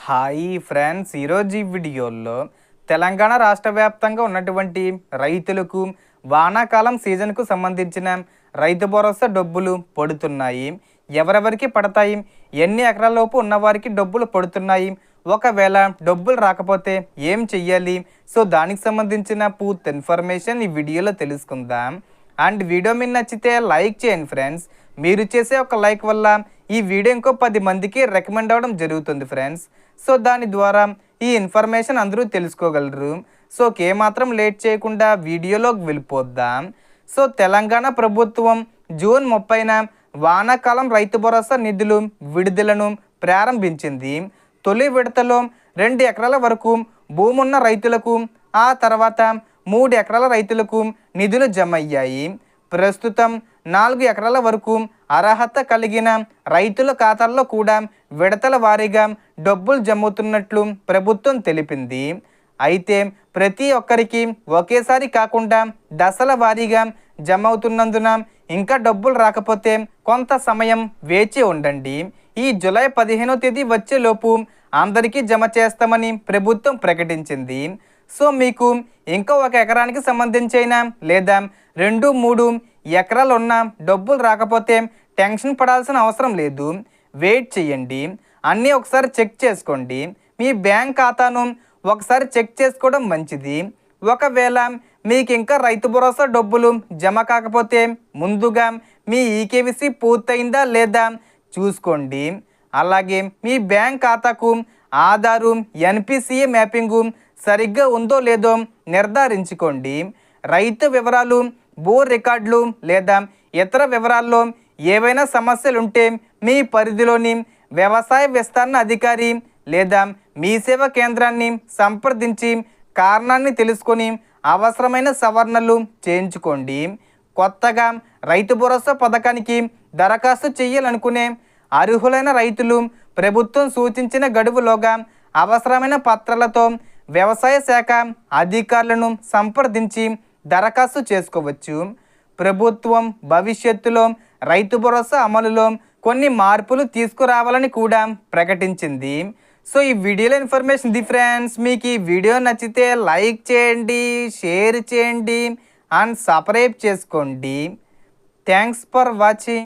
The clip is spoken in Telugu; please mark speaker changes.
Speaker 1: హాయ్ ఫ్రెండ్స్, ఈరోజు ఈ వీడియోలో తెలంగాణ రాష్ట్ర వ్యాప్తంగా ఉన్నటువంటి రైతులకు వానాకాలం సీజన్కు సంబంధించిన రైతు భరోసా డబ్బులు పడుతున్నాయి. ఎవరెవరికి పడతాయి, ఎన్ని ఎకరాలలోపు ఉన్నవారికి డబ్బులు పడుతున్నాయి, ఒకవేళ డబ్బులు రాకపోతే ఏం చెయ్యాలి, సో దానికి సంబంధించిన పూర్తి ఇన్ఫర్మేషన్ ఈ వీడియోలో తెలుసుకుందాం. అండ్ వీడియో మీకు నచ్చితే లైక్ చేయండి ఫ్రెండ్స్. మీరు చేసే ఒక లైక్ వల్ల ఈ వీడియో ఇంకో 10 మందికి రికమెండ్ అవ్వడం జరుగుతుంది ఫ్రెండ్స్. సో దాని ద్వారా ఈ ఇన్ఫర్మేషన్ అందరూ తెలుసుకోగలరు. సో ఏమాత్రం లేట్ చేయకుండా వీడియోలోకి వెళ్ళిపోద్దాం. సో తెలంగాణ ప్రభుత్వం జూన్ 30న వానాకాలం రైతు భరోసా నిధులు విడుదలను ప్రారంభించింది. తొలి విడతలో 2 ఎకరాల వరకు భూమి ఉన్న రైతులకు, ఆ తర్వాత 3 ఎకరాల రైతులకు నిధులు జమ అయ్యాయి. ప్రస్తుతం 4 ఎకరాల వరకు అర్హత కలిగిన రైతుల ఖాతాల్లో కూడా విడతల వారీగా డబ్బులు జమ్ముతున్నట్లు ప్రభుత్వం తెలిపింది. అయితే ప్రతి ఒక్కరికి ఒకేసారి కాకుండా దశల వారీగా జమ అవుతున్నందున ఇంకా డబ్బులు రాకపోతే కొంత సమయం వేచి ఉండండి. ఈ జూలై 15వ తేదీ వచ్చేలోపు అందరికీ జమ చేస్తామని ప్రభుత్వం ప్రకటించింది. సో మీకు ఇంకా 1 ఎకరానికి సంబంధించిన లేదా 2-3 ఎకరాలు ఉన్న డబ్బులు రాకపోతే టెన్షన్ పడాల్సిన అవసరం లేదు. వెయిట్ చేయండి. అన్నీ ఒకసారి చెక్ చేసుకోండి. మీ బ్యాంక్ ఖాతాను ఒకసారి చెక్ చేసుకోవడం మంచిది. ఒకవేళ మీకు ఇంకా రైతు భరోసా డబ్బులు జమ కాకపోతే ముందుగా మీ ఈకేవీసీ పూర్తయిందా లేదా చూసుకోండి. అలాగే మీ బ్యాంక్ ఖాతాకు ఆధారు, ఎన్పిసిఏ మ్యాపింగు సరిగ్గా ఉందో లేదో నిర్ధారించుకోండి. రైతు వివరాలు, భూ రికార్డులు లేదా ఇతర వివరాల్లో ఏవైనా సమస్యలు ఉంటే మీ పరిధిలోని వ్యవసాయ విస్తరణ అధికారి లేదా మీ సేవా కేంద్రాన్ని సంప్రదించి కారణాన్ని తెలుసుకొని అవసరమైన సవరణలు చేయించుకోండి. కొత్తగా రైతు భరోసా పథకానికి దరఖాస్తు చేయాలనుకునే అర్హులైన రైతులు ప్రభుత్వం సూచించిన గడువులోగా అవసరమైన పత్రాలతో వ్యవసాయ శాఖ అధికారులను సంప్రదించి దరఖాస్తు చేసుకోవచ్చు. ప్రభుత్వం భవిష్యత్తులో రైతు భరోసా అమలులో కొన్ని మార్పులు తీసుకురావాలని కూడా ప్రకటించింది. సో ఈ వీడియోలో ఇన్ఫర్మేషన్ ది ఫ్రెండ్స్. మీకు ఈ వీడియో నచ్చితే లైక్ చేయండి, షేర్ చేయండి అండ్ సబ్స్క్రైబ్ చేసుకోండి. Thanks for watching.